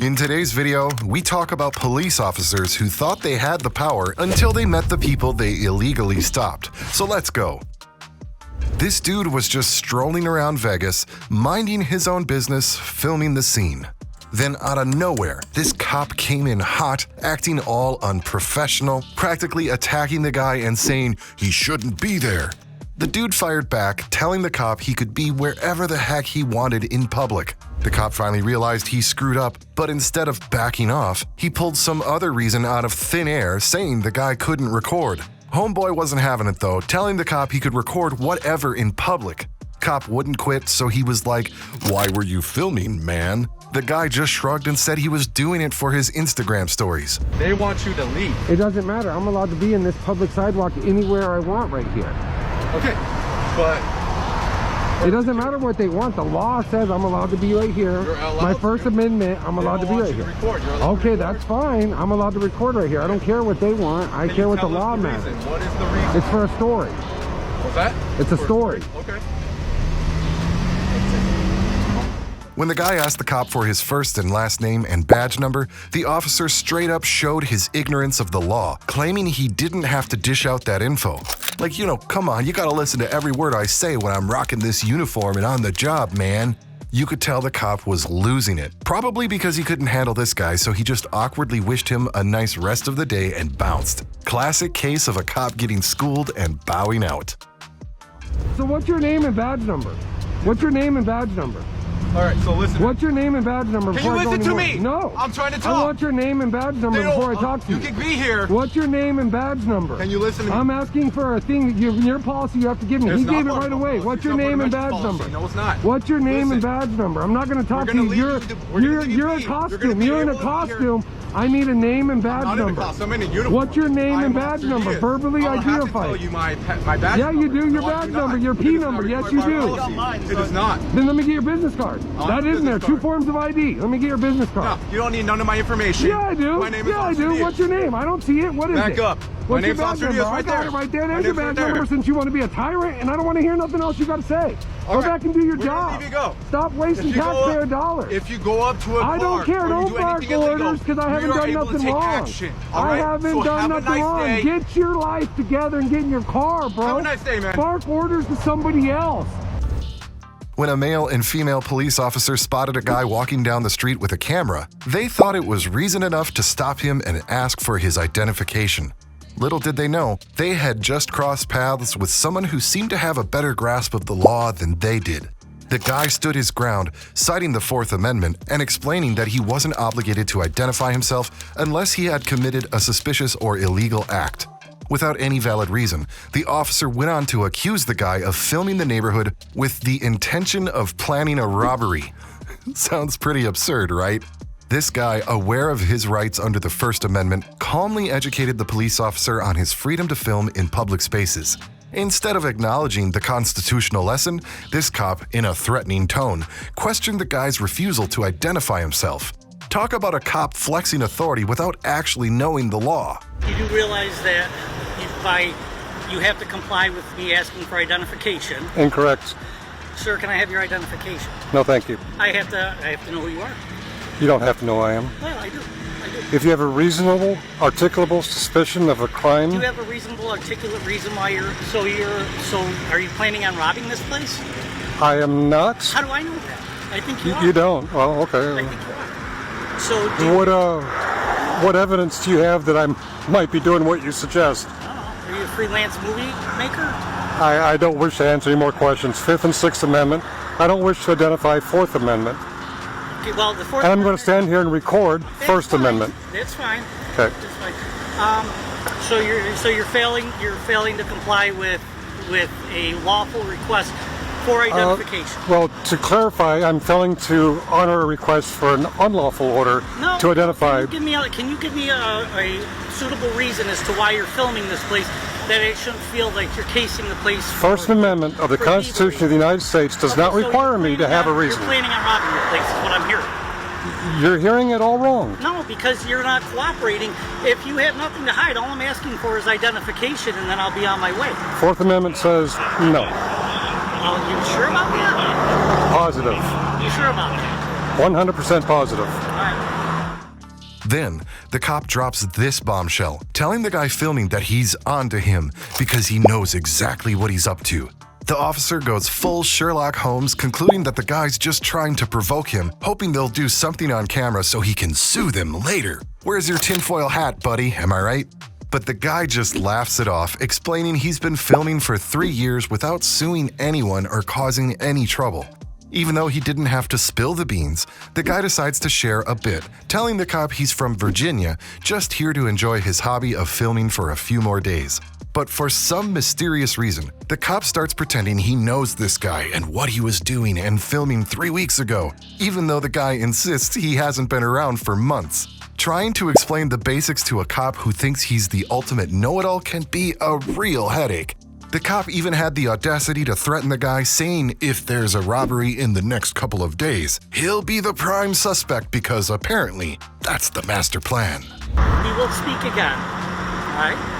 In today's video, we talk about police officers who thought they had the power until they met the people they illegally stopped. So let's go. This dude was just strolling around Vegas, minding his own business, filming the scene. Then out of nowhere, this cop came in hot, acting all unprofessional, practically attacking the guy and saying he shouldn't be there. The dude fired back, telling the cop he could be wherever the heck he wanted in public. The cop finally realized he screwed up, but instead of backing off, he pulled some other reason out of thin air, saying the guy couldn't record. Homeboy wasn't having it though, telling the cop he could record whatever in public. Cop wouldn't quit, so he was like, "Why were you filming, man?" The guy just shrugged and said he was doing it for his Instagram stories. They want you to leave. It doesn't matter. I'm allowed to be in this public sidewalk anywhere I want right here. Okay, but it doesn't matter what they want. The law says I'm allowed to be right here. My First Amendment, I'm allowed to be right here. Okay, that's fine. I'm allowed to record right here. I don't care what they want. I care what the law matters. What is the reason? It's for a story. What's that? It's a story. Okay. When the guy asked the cop for his first and last name and badge number, the officer straight up showed his ignorance of the law, claiming he didn't have to dish out that info. Like, come on, you gotta listen to every word I say when I'm rocking this uniform and on the job, man. You could tell the cop was losing it, probably because he couldn't handle this guy, so he just awkwardly wished him a nice rest of the day and bounced. Classic case of a cop getting schooled and bowing out. So what's your name and badge number? What's your name and badge number? All right, so listen. What's your name and badge number? Can you listen to me? No. I'm trying to talk. I want your name and badge number before I talk to you. You can be here. What's your name and badge number? Can you listen to me? I'm asking for a thing. Your policy you have to give me. He gave it right away. What's your name and badge number? No, it's not. What's your name and badge number? I'm not going to talk to you. You're a costume. You're in a costume. I need a name and badge number. I'm in a uniform. What's your name and badge number? Verbally identify. I have to tell you my badge yeah, you do. Your badge number, your P number. Yes, you do. It is not. Then let me get your business card. That is in there. 2 forms of ID. Let me get your business card. No, you don't need none of my information. Yeah, I do. My name is yeah, I do. What's your name? I don't see it. What is it? Back up. What's your name's badge number? right I got it right there. There's your badge number since you want to be a tyrant, and I don't want to hear nothing else you got to say. Go back and do your job. Stop wasting taxpayer dollars. If you go up to a car, I don't care. Don't bark orders because I haven't done nothing wrong. I haven't done nothing wrong. Get your life together and get in your car, bro. Have a nice day, man. Bark orders to somebody else. When a male and female police officer spotted a guy walking down the street with a camera, they thought it was reason enough to stop him and ask for his identification. Little did they know, they had just crossed paths with someone who seemed to have a better grasp of the law than they did. The guy stood his ground, citing the Fourth Amendment and explaining that he wasn't obligated to identify himself unless he had committed a suspicious or illegal act. Without any valid reason, the officer went on to accuse the guy of filming the neighborhood with the intention of planning a robbery. Sounds pretty absurd, right? This guy, aware of his rights under the First Amendment, calmly educated the police officer on his freedom to film in public spaces. Instead of acknowledging the constitutional lesson, this cop, in a threatening tone, questioned the guy's refusal to identify himself. Talk about a cop flexing authority without actually knowing the law. You do realize that you have to comply with me asking for identification. Incorrect. Sir, can I have your identification? No, thank you. I have to know who you are. You don't have to know who I am. Well, I do. If you have a reasonable, articulable suspicion of a crime... Do you have a reasonable, articulate reason why So are you planning on robbing this place? I am not. How do I know that? I think you are. You don't? Well, okay. I think you are. So what evidence do you have that I might be doing what you suggest? I don't know. Are you a freelance movie maker? I don't wish to answer any more questions. Fifth and Sixth Amendment. I don't wish to identify Fourth Amendment. Okay, well, the Fourth And I'm going to stand here and record First Amendment. That's fine. Okay. That's fine. So you're failing to comply with a lawful request for identification. Well, to clarify, I'm failing to honor a request for an unlawful order to identify. Can you give me a suitable reason as to why you're filming this place, that it shouldn't feel like you're casing the place? First Amendment of the Constitution of the United States does not require me to have a reason. You're planning on robbing the place, is what I'm hearing. You're hearing it all wrong. No, because you're not cooperating. If you have nothing to hide, all I'm asking for is identification, and then I'll be on my way. Fourth Amendment says no. You sure about that? Positive. You sure about that? 100% positive. All right. Then, the cop drops this bombshell, telling the guy filming that he's onto him because he knows exactly what he's up to. The officer goes full Sherlock Holmes, concluding that the guy's just trying to provoke him, hoping they'll do something on camera so he can sue them later. Where's your tinfoil hat, buddy? Am I right? But the guy just laughs it off, explaining he's been filming for 3 years without suing anyone or causing any trouble. Even though he didn't have to spill the beans, the guy decides to share a bit, telling the cop he's from Virginia, just here to enjoy his hobby of filming for a few more days. But for some mysterious reason, the cop starts pretending he knows this guy and what he was doing and filming 3 weeks ago, even though the guy insists he hasn't been around for months. Trying to explain the basics to a cop who thinks he's the ultimate know-it-all can be a real headache. The cop even had the audacity to threaten the guy, saying if there's a robbery in the next couple of days, he'll be the prime suspect because apparently that's the master plan. We will speak again, all right?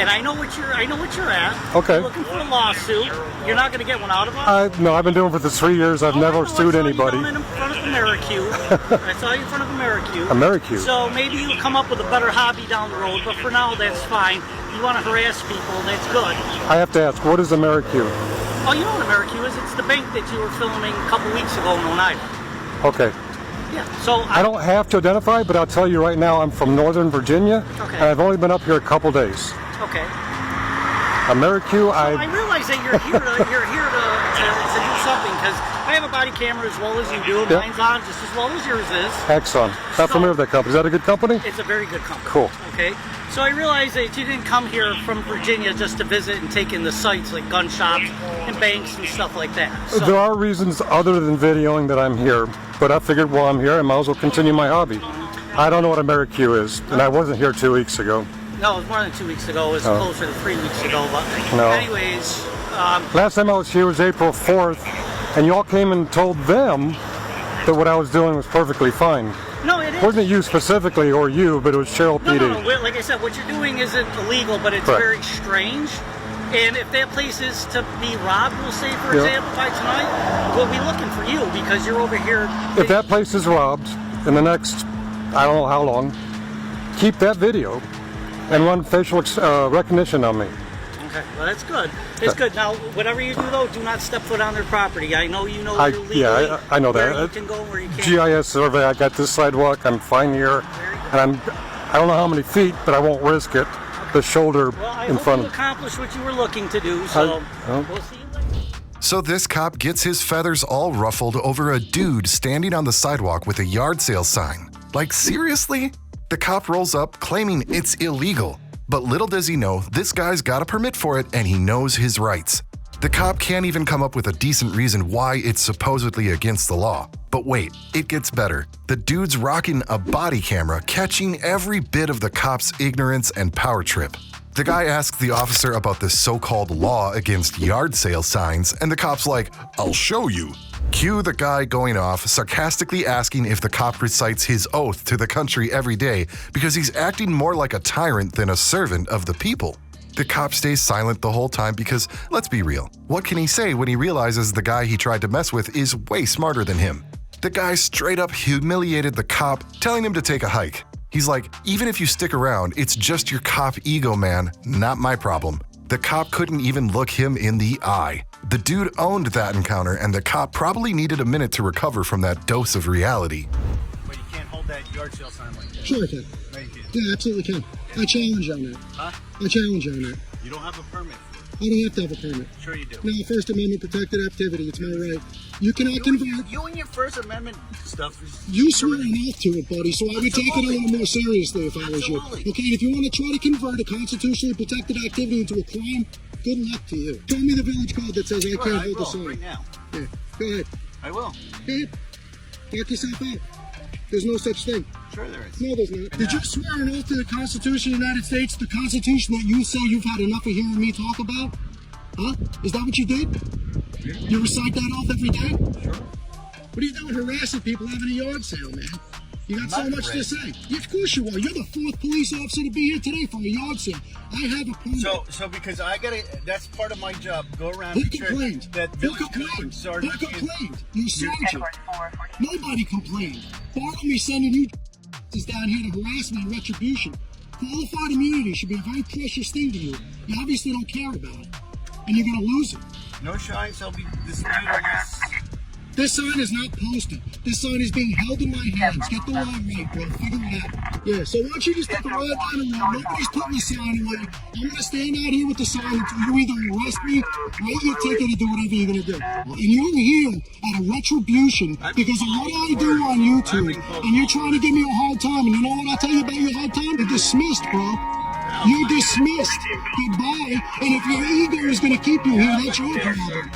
And I know what you're at. Okay. You're looking for a lawsuit. You're not going to get one out of us. No, I've been doing it for 3 years. I've never sued anybody. I saw you in front of Americue. I saw you in front of Americue. Americue. So maybe you'll come up with a better hobby down the road, but for now, that's fine. You want to harass people, that's good. I have to ask, what is Americue? Oh, you know what Americue is? It's the bank that you were filming a couple weeks ago in Oneida. Okay. Yeah, so I don't have to identify, but I'll tell you right now, I'm from Northern Virginia, okay. And I've only been up here a couple days. Okay. Americue, I realize that you're here to do something, because I have a body camera as well as you do, and Yep. mine's on just as well as yours is. Excellent. Not familiar with that company. Is that a good company? It's a very good company. Cool. Okay. So I realize that you didn't come here from Virginia just to visit and take in the sights like gun shops and banks and stuff like that. So, There are reasons other than videoing that I'm here, but I figured while I'm here, I might as well continue my hobby. I don't know what Americue is, and I wasn't here 2 weeks ago. no, it was more than 2 weeks ago. It was Oh. closer to 3 weeks ago. But No. anyways, Last time I was here was April 4th, and you all came and told them that what I was doing was perfectly fine. no, it It is. wasn't you specifically or you, but it was Cheryl No, PD. no, no. Like I said, what you're doing isn't illegal, but it's Correct. very strange. And if that place is to be robbed, we'll say, for Yeah. example, by tonight, we'll be looking for you because you're over here. If that place is robbed in the next, I don't know how long, keep that video and run facial recognition on me. Okay, well, that's good. It's good. Now, whatever you do, though, do not step foot on their property. I know you know I- you're legally yeah, I know that. where you can go, where you can't. GIS survey, I got this sidewalk, I'm fine here, and I don't know how many feet, but I won't risk it. The shoulder Well, I in hope front you of. accomplished what you were looking to do, so oh. we'll see you later. So this cop gets his feathers all ruffled over a dude standing on the sidewalk with a yard sale sign. Like, seriously? The cop rolls up claiming it's illegal. But little does he know, this guy's got a permit for it and he knows his rights. The cop can't even come up with a decent reason why it's supposedly against the law. But wait, it gets better. The dude's rocking a body camera, catching every bit of the cop's ignorance and power trip. The guy asks the officer about this so-called law against yard sale signs, and the cop's like, "I'll show you." Cue the guy going off, sarcastically asking if the cop recites his oath to the country every day because he's acting more like a tyrant than a servant of the people. The cop stays silent the whole time because, let's be real, what can he say when he realizes the guy he tried to mess with is way smarter than him? The guy straight up humiliated the cop, telling him to take a hike. He's like, even if you stick around, it's just your cop ego, man, not my problem. The cop couldn't even look him in the eye. The dude owned that encounter, and the cop probably needed a minute to recover from that dose of reality. But you can't hold that yard sale sign like that. Sure I can. No, you can't. Yeah, absolutely can. I challenge you on that. Huh? I challenge you on that. You don't have a permit. I don't have to have a permit. Sure you do. No, First Amendment protected activity. It's my right. You cannot convert. You and your First Amendment stuff is... You swore an oath to it, buddy, so I would take it a little more seriously if I was you. Absolutely. Okay, and if you want to try to convert a constitutionally protected activity into a crime, good luck to you. Tell me the village code that says I Sure, can't I hold the will, sign. right now. Yeah, go ahead. I will. Go ahead. Knock yourself out. There's no such thing. Sure there is. No, there's not. Did you swear an oath to the Constitution of the United States, the Constitution that you say you've had enough of hearing me talk about? Huh? Is that what you did? You recite that oath every day? Sure. What are you doing harassing people having a yard sale, man? You got so I'm not much to say. Yeah, of course you are. You're the fourth police officer to be here today for a yard sale. I have a permit. So because I gotta, that's part of my job. Go around Who and check complained? that Who village complained? code Who sergeant. complained? You sergeant. Nobody complained. Bartlemy sending you is down here to harass me in retribution. Qualified immunity should be a very precious thing to you. You obviously don't care about it, and you're gonna lose it. No shine shall be displayed unless... This sign is not posted. This sign is being held in my hands. Get the law right, bro. Figure it out. Yeah, so why don't you just take a ride down the road? Nobody's putting the sign away. I'm gonna stand out here with the sign until you either arrest me, write your ticket, or do whatever you're gonna do. And you're here out of retribution because of what I do on YouTube. And you're trying to give me a hard time. And you know what I'll tell you about your hard time? You're dismissed, bro. You're dismissed. Goodbye. And if your ego is gonna keep you here, that's your problem.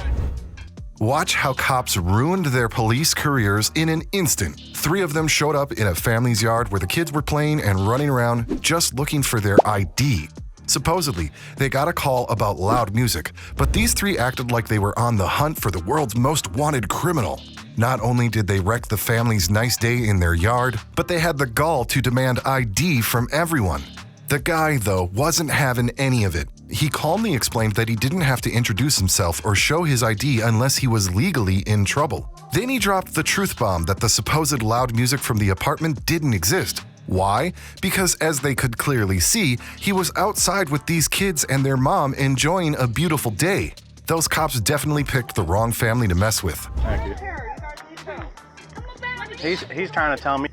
Watch how cops ruined their police careers in an instant. 3 of them showed up in a family's yard where the kids were playing and running around just looking for their ID. Supposedly, they got a call about loud music, but these 3 acted like they were on the hunt for the world's most wanted criminal. Not only did they wreck the family's nice day in their yard, but they had the gall to demand ID from everyone. The guy, though, wasn't having any of it. He calmly explained that he didn't have to introduce himself or show his ID unless he was legally in trouble. Then he dropped the truth bomb that the supposed loud music from the apartment didn't exist. Why? Because as they could clearly see, he was outside with these kids and their mom enjoying a beautiful day. Those cops definitely picked the wrong family to mess with. Thank you. He's trying to tell me.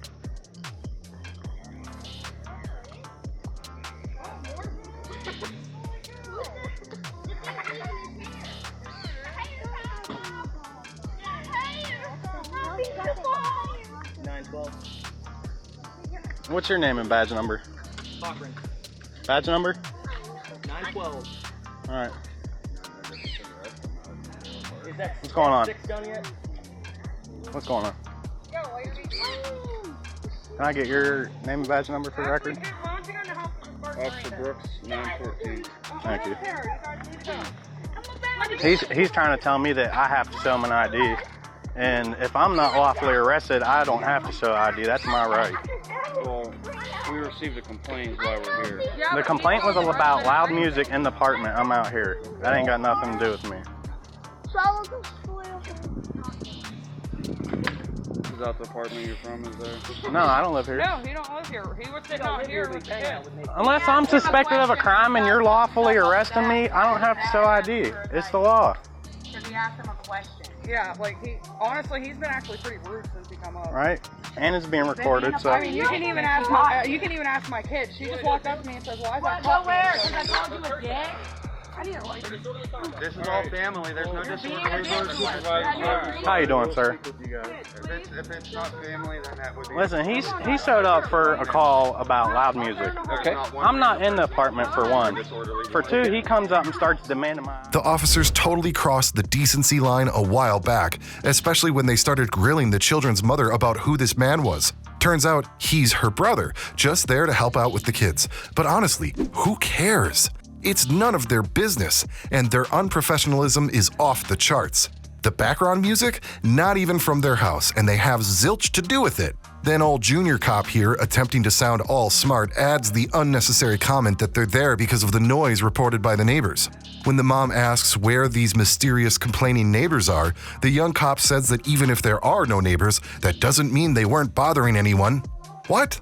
What's your name and badge number? Cochran. Badge number? 912. All right. Is that What's going on? 6 done yet? What's going on? Can I get your name and badge number for the record? Officer Brooks, 914. Thank you. He's trying to tell me that I have to show him an ID. And if I'm not lawfully arrested, I don't have to show ID. That's my right. Well, we received a complaint while we're here. The complaint was about loud music in the apartment. I'm out here. That ain't got nothing to do with me. Is that the apartment you're from? Is there? No, I don't live here. No, he don't live here. He was sitting out here with the kids. Unless I'm suspected of a crime and you're lawfully arresting me, I don't have to show ID. It's the law. Should we ask him a question? Yeah, like honestly, he's been actually pretty rude since he come up. Right? And it's being recorded, so. I mean, you can even ask my kid. She just walked up to me and says, "Why is that?" Nowhere, because I called you a dick. I didn't like it. This is all family. There's no disciplinary supervisor. How you doing, sir? If it's not family, then that would be. Listen, he showed up for a call about loud music. Okay. I'm not in the apartment for one. For two, he comes up and starts demanding my. The officers totally crossed the decency line a while back, especially when they started grilling the children's mother about who this man was. Turns out he's her brother, just there to help out with the kids. But honestly, who cares? It's none of their business, and their unprofessionalism is off the charts. The background music? Not even from their house, and they have zilch to do with it. Then old junior cop here, attempting to sound all smart, adds the unnecessary comment that they're there because of the noise reported by the neighbors. When the mom asks where these mysterious complaining neighbors are, the young cop says that even if there are no neighbors, that doesn't mean they weren't bothering anyone. What?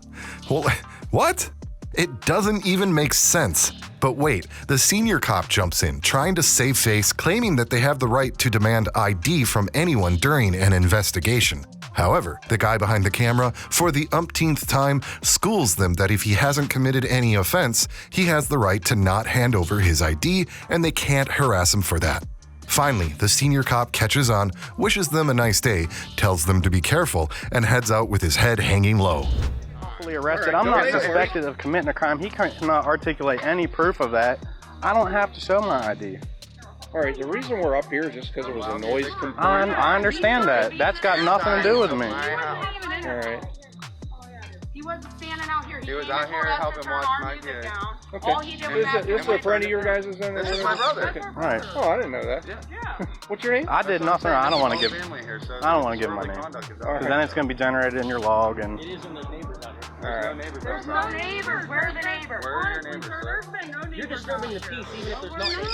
Well, what? It doesn't even make sense. But wait, the senior cop jumps in, trying to save face, claiming that they have the right to demand ID from anyone during an investigation. However, the guy behind the camera, for the umpteenth time, schools them that if he hasn't committed any offense, he has the right to not hand over his ID, and they can't harass him for that. Finally, the senior cop catches on, wishes them a nice day, tells them to be careful, and heads out with his head hanging low. Arrested. I'm not suspected of committing a crime. He cannot articulate any proof of that. I don't have to show my ID. All right, the reason we're up here is just because it was a noise complaint. I understand that. That's got nothing to do with me. All right. He wasn't standing out here. He was out here helping watch my kid. Okay. All he did was This is a friend of your guys' in there? This is my brother. Okay. Right. Oh, I didn't know that. Yeah. What's your name? I did nothing. I don't want to give. I don't want to give my name. Because then it's going to be generated in your log and. It is in the neighbors out here. All right. There's no neighbors. Where are the neighbors? Where are your neighbors, sir? There's been no neighbors. You're disturbing the peace even if there's no neighbors.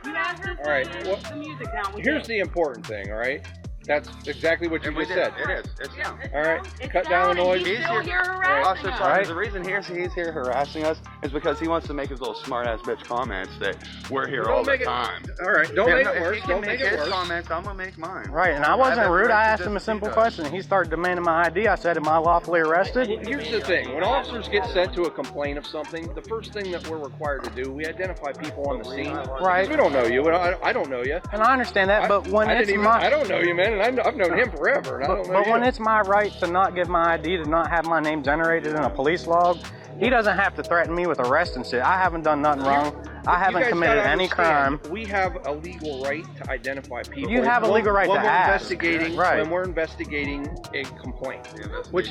You asked us All right. to Well, the music down. here's the important thing, all right? That's exactly what you just said. It is. It's down. All right, cut down the noise. He's still here harassing us. Officer, the reason he's here harassing us is because he wants to make his little smart-ass bitch comments that we're here all the time. All right, don't make it If worse. he can Don't make make it his worse. comments, I'm gonna make mine. Right, and I wasn't rude. I asked him a simple question. He started demanding my ID. I said, am I lawfully arrested? Here's the thing. When officers get sent to a complaint of something, the first thing that we're required to do, we identify people on the scene. Right. We don't know you. I don't know you. And I understand that, but when I it's didn't even, my... I don't know you, man, and I've known him forever, and I don't know But you. when it's my right to not give my ID, to not have my name generated in a police log, he doesn't have to threaten me with arrest and shit. I haven't done nothing wrong. I haven't committed any crime. We have a legal right to identify people. You have a legal right to ask. When we're investigating a complaint, which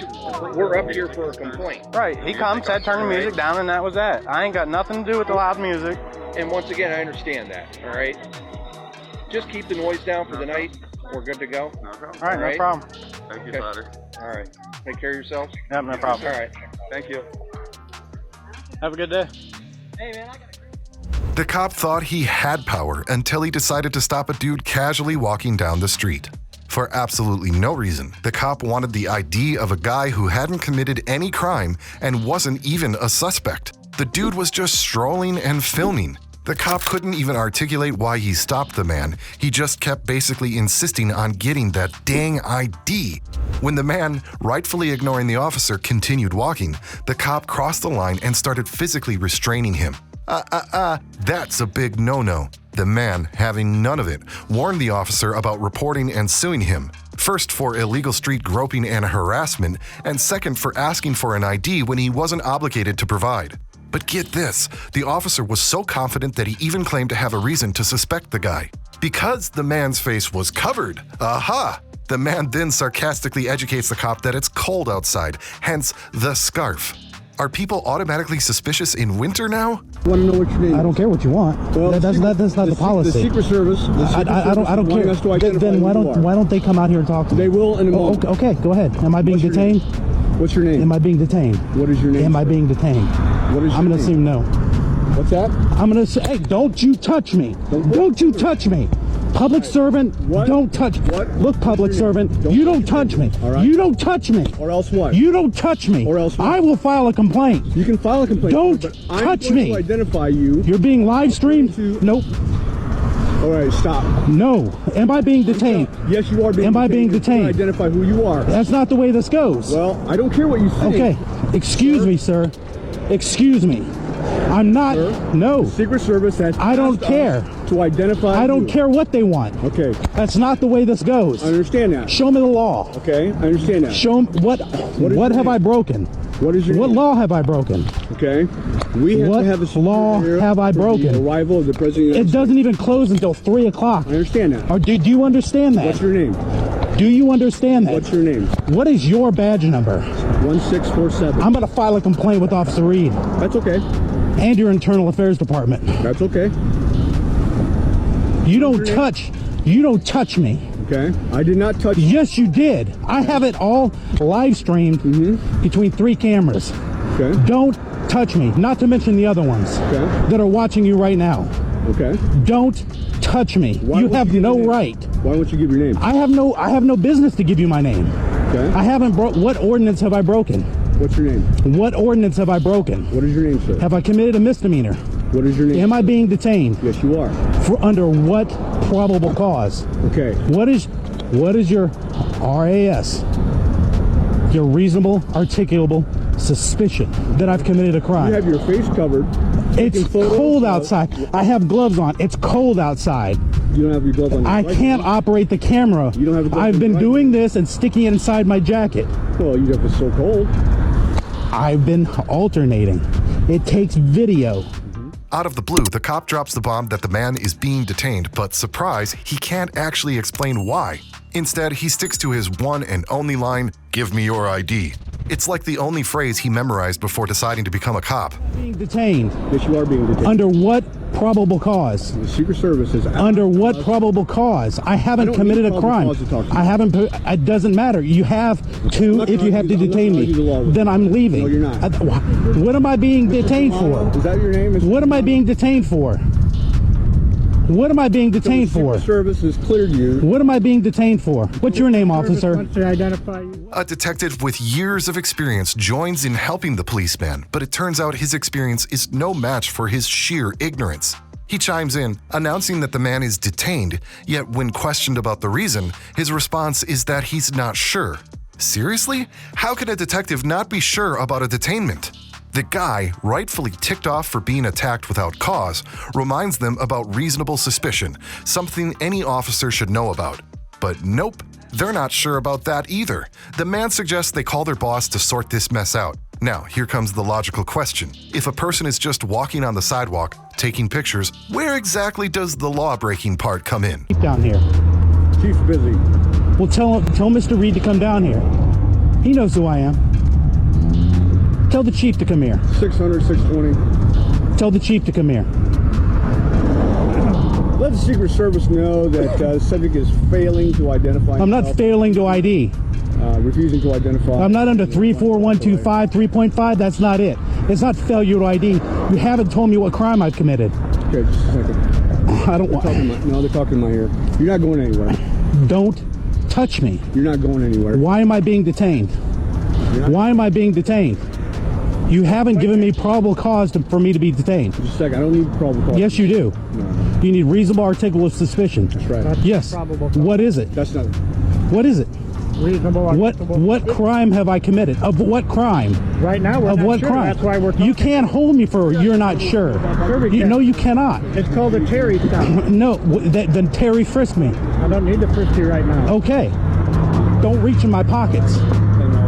we're up here for a complaint. Right. He come, said turn the music down, and that was that. I ain't got nothing to do with the loud music. And once again, I understand that. All right. Just keep the noise down for the night. We're good to go. No problem. All right, no problem. Thank you, Father. All right. Take care of yourselves. Yep, no problem. All right. Thank you. Have a good day. Hey, man, The cop thought he had power until he decided to stop a dude casually walking down the street. For absolutely no reason, the cop wanted the ID of a guy who hadn't committed any crime and wasn't even a suspect. The dude was just strolling and filming. The cop couldn't even articulate why he stopped the man. He just kept basically insisting on getting that dang ID. When the man, rightfully ignoring the officer, continued walking, the cop crossed the line and started physically restraining him. That's a big no-no. The man, having none of it, warned the officer about reporting and suing him. First for illegal street groping and harassment, and second for asking for an ID when he wasn't obligated to provide. But get this, the officer was so confident that he even claimed to have a reason to suspect the guy. Because the man's face was covered. Aha! The man then sarcastically educates the cop that it's cold outside, hence the scarf. Are people automatically suspicious in winter now? I want to know what your name is. I don't care what you want. Well, that's not the policy. The Secret Service. I don't care. Us to identify then why who you are. don't they come out here and talk to me? They will in a moment. Okay, go ahead. Am I being detained? What's your name? Am I being detained? What is your name? Am I being detained? What is your I'm gonna name? assume no. What's that? I'm gonna say, hey, don't you touch me. Don't you touch me. Public servant, don't touch me. Look, public servant, you don't touch me. You don't touch me. Or else what? You don't touch me. Or else what? I will file a complaint. You can file a complaint. Don't but touch I'm going me. to identify you. You're being live streamed? Nope. All right, stop. No. Am I being detained? Yes, you are being detained. Am I being detained? Identify who you are. That's not the way this goes. Well, I don't care what you think. Okay. Excuse me, sir. Excuse me. I'm not. Sir, no. The Secret Service has. I don't care. To identify. I don't you. care what they want. Okay. That's not the way this goes. I understand that. Show me the law. Okay, I understand that. Show me what have I broken? What is your What name? law have I broken? Okay. We have What to have a law have I broken? The arrival of the president. It doesn't even close until 3 o'clock. I understand that. Or do you understand that? What's your name? Do you understand that? What's your name? What is your badge number? 1647. I'm going to file a complaint with Officer Reed. That's okay. And your Internal Affairs Department. That's okay. You don't touch me. Okay. I did not touch you. Yes, you did. I have it all live streamed between 3 cameras. Okay. Don't touch me. Not to mention the other ones that are watching you right now. Okay. Don't touch me. You have no right. Why won't you give your name? I have no business to give you my name. Okay. I haven't what ordinance have I broken? What's your name? What ordinance have I broken? What is your name, sir? Have I committed a misdemeanor? What is your name? Am I being detained? Yes, you are. Under what probable cause? Okay. What is your RAS? Your reasonable, articulable suspicion that I've committed a crime. You have your face covered. It's cold outside. I have gloves on. It's cold outside. You don't have your gloves on. I can't operate the camera. You don't have. I've been doing this and sticking it inside my jacket. Well, you have it so cold. I've been alternating. It takes video. Out of the blue, the cop drops the bomb that the man is being detained, but surprise, he can't actually explain why. Instead, he sticks to his one and only line, "Give me your ID." It's like the only phrase he memorized before deciding to become a cop. Being detained. Yes, you are being detained. Under what probable cause? The Secret Service is under what probable cause? I haven't committed a crime. I haven't. It doesn't matter. You have to. If you have to detain me, then I'm leaving. No, you're not. What am I being detained for? Is that your name? What am I being detained for? What am I being detained for? Service has cleared you. What am I being detained for? What's your name, officer? To identify you. A detective with years of experience joins in helping the policeman, but it turns out his experience is no match for his sheer ignorance. He chimes in, announcing that the man is detained, yet when questioned about the reason, his response is that he's not sure. Seriously? How can a detective not be sure about a detainment? The guy, rightfully ticked off for being attacked without cause, reminds them about reasonable suspicion, something any officer should know about. But nope, they're not sure about that either. The man suggests they call their boss to sort this mess out. Now, here comes the logical question. If a person is just walking on the sidewalk, taking pictures, where exactly does the law-breaking part come in? Keep down here. Chief's busy. Well, tell Mr. Reed to come down here. He knows who I am. Tell the chief to come here. 600, 620. Tell the chief to come here. Let the Secret Service know that the subject is failing to identify I'm not failing to ID. Refusing to identify. I'm not under 34125, 3.5. That's not it. It's not failure to ID. You haven't told me what crime I've committed. Okay, just a second. I don't want. No, they're talking in my ear. You're not going anywhere. Don't touch me. You're not going anywhere. Why am I being detained? Why am I being detained? You haven't given me probable cause for me to be detained. Just a second. I don't need probable cause. Yes, you do. No. You need reasonable article of suspicion. That's right. Yes. What is it? That's not. What is it? Reasonable. What crime have I committed? Of what crime? Right now, we're of not what sure. crime? That's why we're talking. You can't hold me for you're not sure. Sure we can. No, you cannot. It's called a Terry stop. No, then Terry frisk me. I don't need to frisk you right now. Okay. Don't reach in my pockets.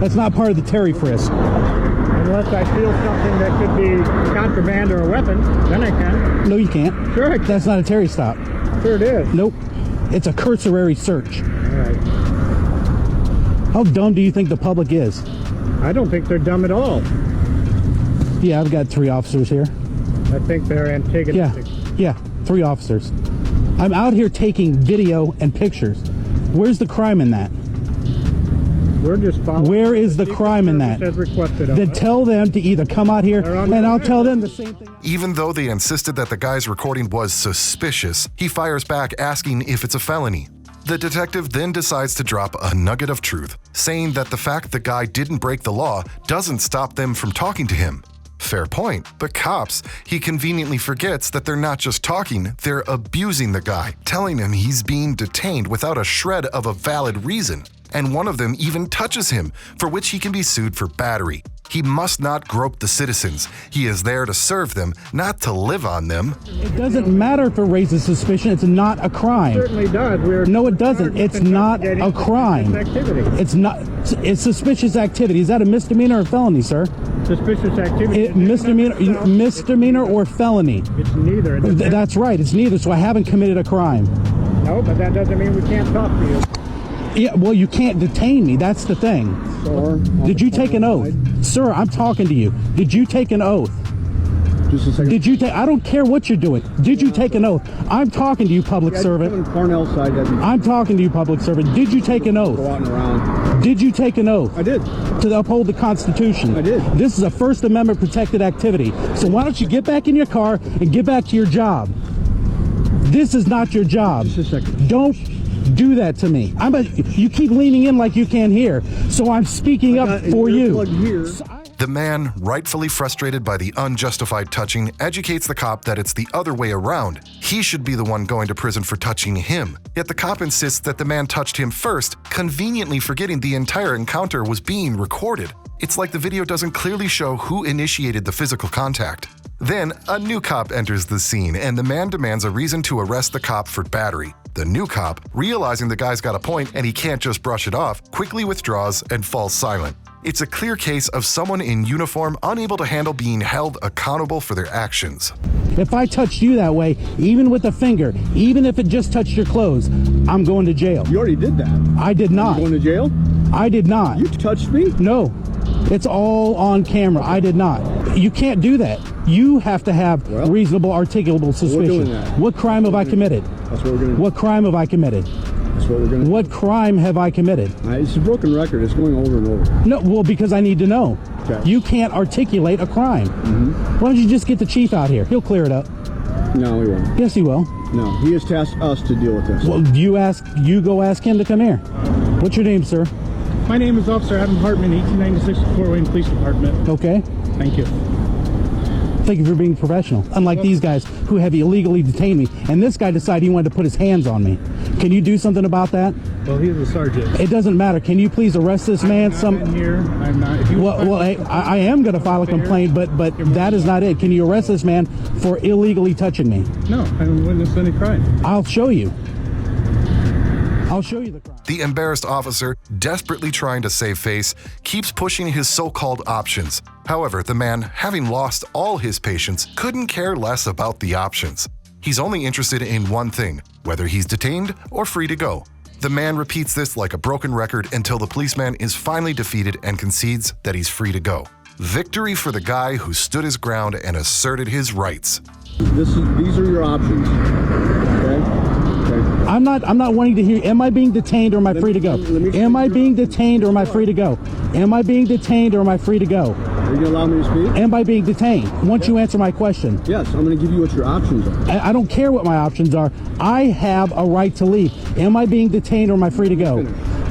That's not part of the Terry frisk. Unless I feel something that could be contraband or a weapon, then I can. No, you can't. Sure I can. That's not a Terry stop. Sure it is. Nope. It's a cursory search. All right. How dumb do you think the public is? I don't think they're dumb at all. Yeah, I've got 3 officers here. I think they're antagonistic. Yeah, 3 officers. I'm out here taking video and pictures. Where's the crime in that? We're just following. Where is the crime in that? As requested of Then us. tell them to either come out here and I'll tell them the same thing. Even though they insisted that the guy's recording was suspicious, he fires back asking if it's a felony. The detective then decides to drop a nugget of truth, saying that the fact the guy didn't break the law doesn't stop them from talking to him. Fair point, but cops, he conveniently forgets that they're not just talking, they're abusing the guy, telling him he's being detained without a shred of a valid reason. And one of them even touches him, for which he can be sued for battery. He must not grope the citizens. He is there to serve them, not to live on them. It doesn't matter if it raises suspicion. It's not a crime. It certainly does. No, it doesn't. It's not a crime. It's not. It's suspicious activity. Is that a misdemeanor or felony, sir? Suspicious activity. Misdemeanor or felony? It's neither. That's right. It's neither. So I haven't committed a crime. No, but that doesn't mean we can't talk to you. Yeah, well, you can't detain me. That's the thing. Sir, did you take an oath? Sir, I'm talking to you. Did you take an oath? Just a second. Did you take? I don't care what you're doing. Did you take an oath? I'm talking to you, public servant. Cornell side. I'm talking to you, public servant. Did you take an oath? Go out and around. Did you take an oath? I did. To uphold the Constitution. I did. This is a First Amendment protected activity. So why don't you get back in your car and get back to your job? This is not your job. Just a second. Don't do that to me. You keep leaning in like you can't hear, so I'm speaking up for you. The man, rightfully frustrated by the unjustified touching, educates the cop that it's the other way around. He should be the one going to prison for touching him. Yet the cop insists that the man touched him first, conveniently forgetting the entire encounter was being recorded. It's like the video doesn't clearly show who initiated the physical contact. Then, a new cop enters the scene, and the man demands a reason to arrest the cop for battery. The new cop, realizing the guy's got a point and he can't just brush it off, quickly withdraws and falls silent. It's a clear case of someone in uniform unable to handle being held accountable for their actions. If I touched you that way, even with a finger, even if it just touched your clothes, I'm going to jail. You already did that. I did not. You going to jail? I did not. You touched me? No. It's all on camera. I did not. You can't do that. You have to have reasonable, articulable suspicion. We're doing that. What crime have I committed? That's what we're going to do. What crime have I committed? That's what we're going to do. What crime have I committed? It's a broken record. It's going over and over. No, well, because I need to know. Okay. You can't articulate a crime. Mm-hmm. Why don't you just get the chief out here? He'll clear it up. No, he won't. Yes, he will. No, he has tasked us to deal with this. Well, you go ask him to come here. What's your name, sir? My name is Officer Adam Hartman, 1896 Fort Wayne Police Department. Okay. Thank you. Thank you for being professional. Unlike these guys who have illegally detained me, and this guy decided he wanted to put his hands on me. Can you do something about that? Well, he's a sergeant. It doesn't matter. Can you please arrest this man? I'm not. If you I am going to file a complaint, but that is not it. Can you arrest this man for illegally touching me? No, I haven't witnessed any crime. I'll show you. I'll show you the crime. The embarrassed officer, desperately trying to save face, keeps pushing his so-called options. However, the man, having lost all his patience, couldn't care less about the options. He's only interested in one thing, whether he's detained or free to go. The man repeats this like a broken record until the policeman is finally defeated and concedes that he's free to go. Victory for the guy who stood his ground and asserted his rights. These are your options. Okay? I'm not wanting to hear, am I being detained or am I free to go? Am I being detained or am I free to go? Am I being detained or am I free to go? Are you going to allow me to speak? Am I being detained? Once you answer my question. Yes, I'm going to give you what your options are. I don't care what my options are. I have a right to leave. Am I being detained or am I free to go?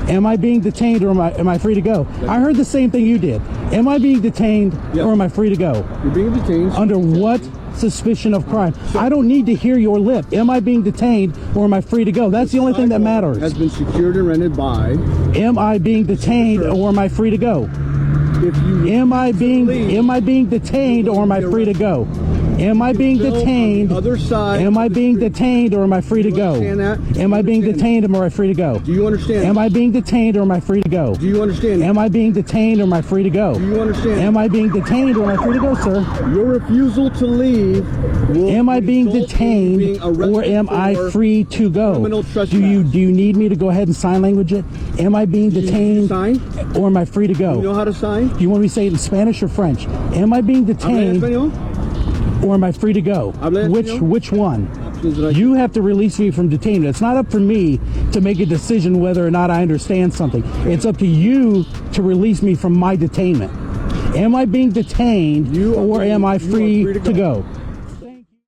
Am I being detained or am I free to go? I heard the same thing you did. Am I being detained or am I free to go? You're being detained. Under what suspicion of crime? I don't need to hear your lip. Am I being detained or am I free to go? That's the only thing that matters. Has been secured and rented by. Am I being detained or am I free to go? Am I being detained or am I free to go? Am I being detained? Other side. Am I being detained or am I free to go? Am I being detained or am I free to go? Do you understand? Am I being detained or am I free to go? Do you understand? Am I being detained or am I free to go? Do you understand? Am I being detained or am I free to go, sir? Your refusal to leave will am I being detained or am I free to go? Do you need me to go ahead and sign language it? Am I being detained or am I free to go? You know how to sign? Do you want me to say it in Spanish or French? Am I being detained or am I free to go? Which one? You have to release me from detainment. It's not up for me to make a decision whether or not I understand something. It's up to you to release me from my detainment. Am I being detained or am I free to go?